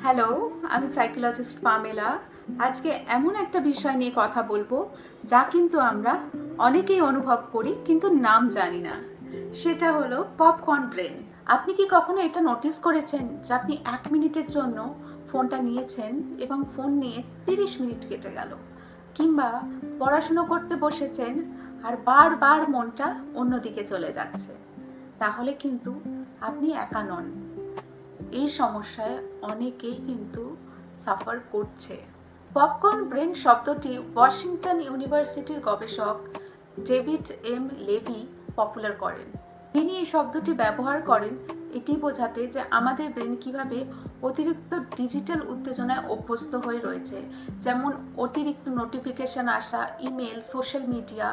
Hello, আমি psychologist Pamela. আজকে এমন একটা বিষয় নিয়ে কথা বলবো যা কিন্তু আমরা অনেকেই অনুভব করি কিন্তু নাম জানি না। সেটা হলো পপকর্ন ব্রেন। আপনি কি কখনো এটা নোটিস করেছেন যে আপনি 1 মিনিটের জন্য ফোনটা নিয়েছেন এবং ফোন নিয়ে 30 মিনিট কেটে গেল, কিংবা পড়াশুনো করতে বসেছেন আর বারবার মনটা অন্যদিকে চলে যাচ্ছে? তাহলে কিন্তু আপনি একা নন। এই সমস্যায় অনেকেই কিন্তু সাফার করছে। পপকর্ন ব্রেন শব্দটি ওয়াশিংটন ইউনিভার্সিটির গবেষক ডেভিড এম লেভি পপুলার করেন। তিনি এই শব্দটি ব্যবহার করেন এটি বোঝাতে যে আমাদের ব্রেন কিভাবে অতিরিক্ত ডিজিটাল উত্তেজনায় অভ্যস্ত হয়ে রয়েছে, যেমন অতিরিক্ত নোটিফিকেশন আসা, ইমেল, সোশ্যাল মিডিয়া,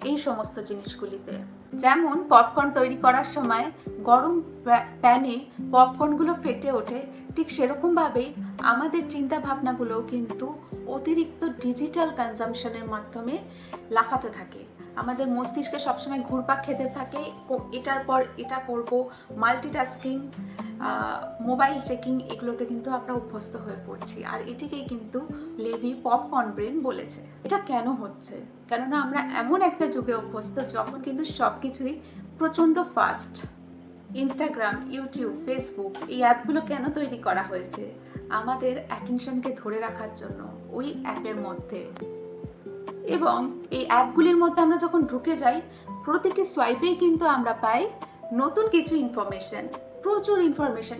এই সমস্ত জিনিসগুলিতে। যেমন পপকর্ন তৈরি করার সময় গরম প্যানে পপকর্নগুলো ফেটে ওঠে, ঠিক সেরকমভাবেই আমাদের চিন্তা ভাবনাগুলোও কিন্তু অতিরিক্ত ডিজিটাল কনজামশনের মাধ্যমে লাফাতে থাকে। আমাদের মস্তিষ্কে সবসময় ঘুরপাক খেতে থাকে, এটার পর এটা করব, মাল্টিটাস্কিং, মোবাইল চেকিং, এগুলোতে কিন্তু আমরা অভ্যস্ত হয়ে পড়ছি। আর এটিকেই কিন্তু লেভি পপকর্ন ব্রেন বলেছে। এটা কেন হচ্ছে? কেননা আমরা এমন একটা যুগে অভ্যস্ত যখন কিন্তু সব কিছুই প্রচণ্ড ফাস্ট। ইনস্টাগ্রাম, ইউটিউব, ফেসবুক, এই অ্যাপগুলো কেন তৈরি করা হয়েছে? আমাদের অ্যাটেনশনকে ধরে রাখার জন্য ওই অ্যাপের মধ্যে। এবং এই অ্যাপগুলির মধ্যে আমরা যখন ঢুকে যাই, প্রতিটি সোয়াইপেই কিন্তু আমরা পাই নতুন কিছু ইনফরমেশন, প্রচুর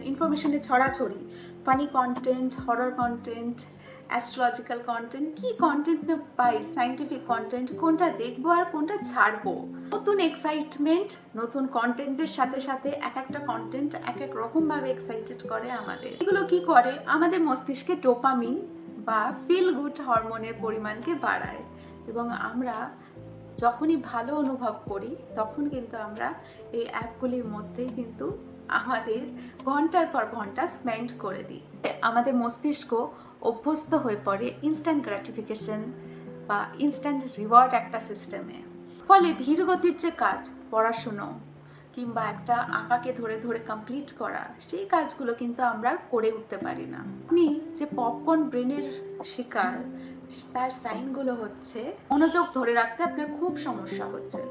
ইনফরমেশনের ছড়াছড়ি। Funny content, horror content, astrological content, কি কন্টেন্ট না পাই, সায়েন্টিফিক কন্টেন্ট, কোনটা দেখবো আর কোনটা ছাড়বো। নতুন এক্সাইটমেন্ট, নতুন কন্টেন্টের সাথে সাথে এক একটা কন্টেন্ট এক এক রকমভাবে এক্সাইটেড করে আমাদের। এগুলো কি করে? আমাদের মস্তিষ্কে ডোপামিন বা ফিল গুড হরমোনের পরিমাণকে বাড়ায়, এবং আমরা যখনই ভালো অনুভব করি তখন কিন্তু আমরা এই অ্যাপগুলির মধ্যেই কিন্তু আমাদের ঘন্টার পর ঘন্টা স্পেন্ড করে দিই। আমাদের মস্তিষ্ক অভ্যস্ত হয়ে পড়ে ইনস্ট্যান্ট গ্র্যাটিফিকেশন বা ইনস্ট্যান্ট রিওয়ার্ড একটা সিস্টেমে। ফলে ধীরগতির যে কাজ, পড়াশুনো কিংবা একটা আঁকাকে ধরে ধরে কমপ্লিট করা, সেই কাজগুলো কিন্তু আমরা করে উঠতে পারি না। আপনি যে পপকর্ন ব্রেনের শিকার, তার সাইনগুলো হচ্ছে মনোযোগ ধরে রাখতে আপনার খুব সমস্যা হচ্ছে।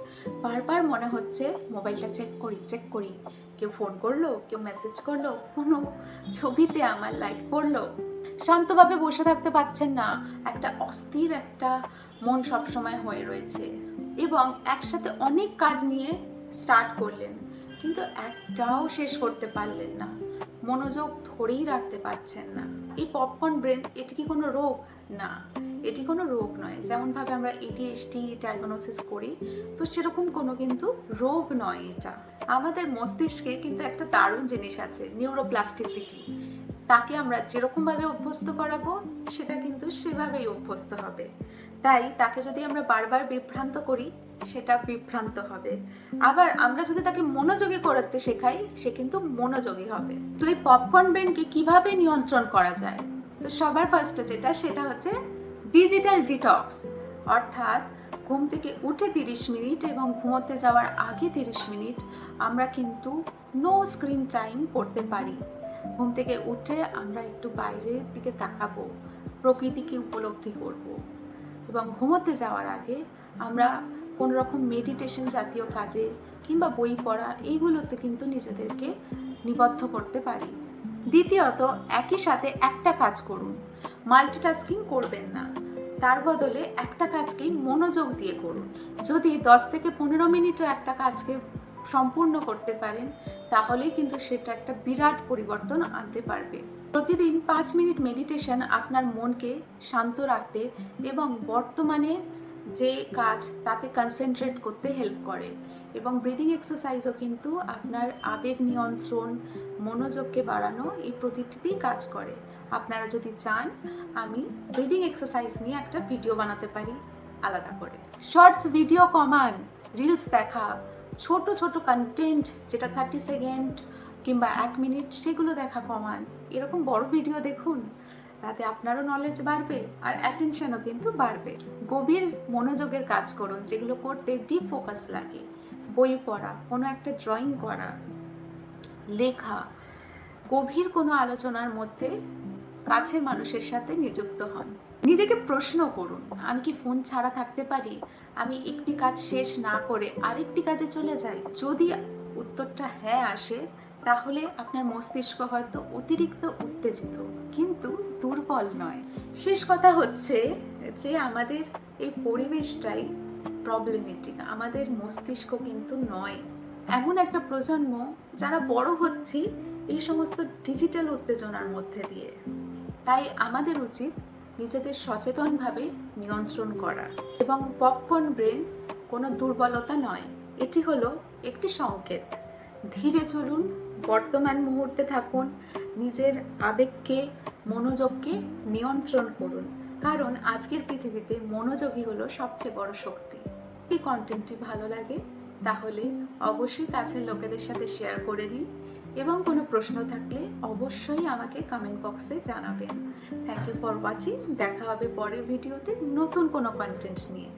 বারবার মনে হচ্ছে মোবাইলটা চেক করি, কেউ ফোন করলো, কেউ মেসেজ করলো, কোনো ছবিতে আমার লাইক পড়লো। শান্তভাবে বসে থাকতে পারছেন না, একটা অস্থির একটা মন সবসময় হয়ে রয়েছে। এবং একসাথে অনেক কাজ নিয়ে স্টার্ট করলেন কিন্তু একটাও শেষ করতে পারলেন না, মনোযোগ ধরেই রাখতে পারছেন না। এই পপকর্ন ব্রেন, এটি কি কোনো রোগ? না, এটি কোনো রোগ নয়। যেমনভাবে আমরা ADHD ডায়াগনোসিস করি, তো সেরকম কোনো কিন্তু রোগ নয় এটা। আমাদের মস্তিষ্কে কিন্তু একটা দারুণ জিনিস আছে, নিউরোপ্লাস্টিসিটি। তাকে আমরা যেরকমভাবে অভ্যস্ত করাবো সেটা কিন্তু সেভাবেই অভ্যস্ত হবে। তাই তাকে যদি আমরা বারবার বিভ্রান্ত করি, সেটা বিভ্রান্ত হবে। আবার আমরা যদি তাকে মনোযোগী করাতে শেখাই, সে কিন্তু মনোযোগী হবে। তো এই পপকর্ন ব্রেনকে কিভাবে নিয়ন্ত্রণ করা যায়? তো সবার ফার্স্টে সেটা হচ্ছে ডিজিটাল ডিটক্স। অর্থাৎ ঘুম থেকে উঠে 30 মিনিট এবং ঘুমোতে যাওয়ার আগে 30 মিনিট আমরা কিন্তু নো স্ক্রিন টাইম করতে পারি। ঘুম থেকে উঠে আমরা একটু বাইরের দিকে তাকাবো, প্রকৃতিকে উপলব্ধি করব, এবং ঘুমোতে যাওয়ার আগে আমরা কোনো রকম মেডিটেশন জাতীয় কাজে কিংবা বই পড়া, এইগুলোতে কিন্তু নিজেদেরকে নিবদ্ধ করতে পারি। দ্বিতীয়ত, একই সাথে একটা কাজ করুন, মাল্টিটাস্কিং করবেন না। তার বদলে একটা কাজকেই মনোযোগ দিয়ে করুন। যদি 10 থেকে 15 মিনিটও একটা কাজকে সম্পূর্ণ করতে পারেন, তাহলেই কিন্তু সেটা একটা বিরাট পরিবর্তন আনতে পারবে। প্রতিদিন 5 মিনিট মেডিটেশন আপনার মনকে শান্ত রাখতে এবং বর্তমানে যে কাজ তাতে কনসেন্ট্রেট করতে হেল্প করে। এবং ব্রিদিং এক্সারসাইজও কিন্তু আপনার আবেগ নিয়ন্ত্রণ, মনোযোগকে বাড়ানো, এই প্রতিটিতেই কাজ করে। আপনারা যদি চান, আমি ব্রিদিং এক্সারসাইজ নিয়ে একটা ভিডিও বানাতে পারি আলাদা করে। শর্টস ভিডিও কমান, রিলস দেখা, ছোট ছোট কন্টেন্ট যেটা 30 সেকেন্ড কিংবা 1 মিনিট, সেগুলো দেখা কমান। এরকম বড় ভিডিও দেখুন, তাতে আপনারও নলেজ বাড়বে আর অ্যাটেনশনও কিন্তু বাড়বে। গভীর মনোযোগের কাজ করুন, যেগুলো করতে ডিপ ফোকাস লাগে। বই পড়া, কোনো একটা ড্রয়িং করা, লেখা, গভীর কোনো আলোচনার মধ্যে কাছের মানুষের সাথে নিযুক্ত হন। নিজেকে প্রশ্ন করুন, আমি কি ফোন ছাড়া থাকতে পারি? আমি একটি কাজ শেষ না করে আরেকটি কাজে চলে যাই? যদি উত্তরটা হ্যাঁ আসে, তাহলে আপনার মস্তিষ্ক হয়তো অতিরিক্ত উত্তেজিত, কিন্তু দুর্বল নয়। শেষ কথা হচ্ছে যে আমাদের এই পরিবেশটাই প্রবলেমেটিক, আমাদের মস্তিষ্ক কিন্তু নয়। এমন একটা প্রজন্ম যারা বড় হচ্ছি এই সমস্ত ডিজিটাল উত্তেজনার মধ্যে দিয়ে। তাই আমাদের উচিত নিজেদের সচেতনভাবে নিয়ন্ত্রণ করা। এবং পপকর্ন ব্রেন কোনো দুর্বলতা নয়, এটি হলো একটি সংকেত। ধীরে চলুন, বর্তমান মুহূর্তে থাকুন, নিজের আবেগকে, মনোযোগকে নিয়ন্ত্রণ করুন, কারণ আজকের পৃথিবীতে মনোযোগই হলো সবচেয়ে বড় শক্তি। এই কন্টেন্টটি ভালো লাগে তাহলে অবশ্যই কাছের লোকেদের সাথে শেয়ার করে দিন, এবং কোনো প্রশ্ন থাকলে অবশ্যই আমাকে কমেন্ট বক্সে জানাবেন। Thank you for watching. দেখা হবে পরের ভিডিওতে নতুন কোনো কন্টেন্ট নিয়ে।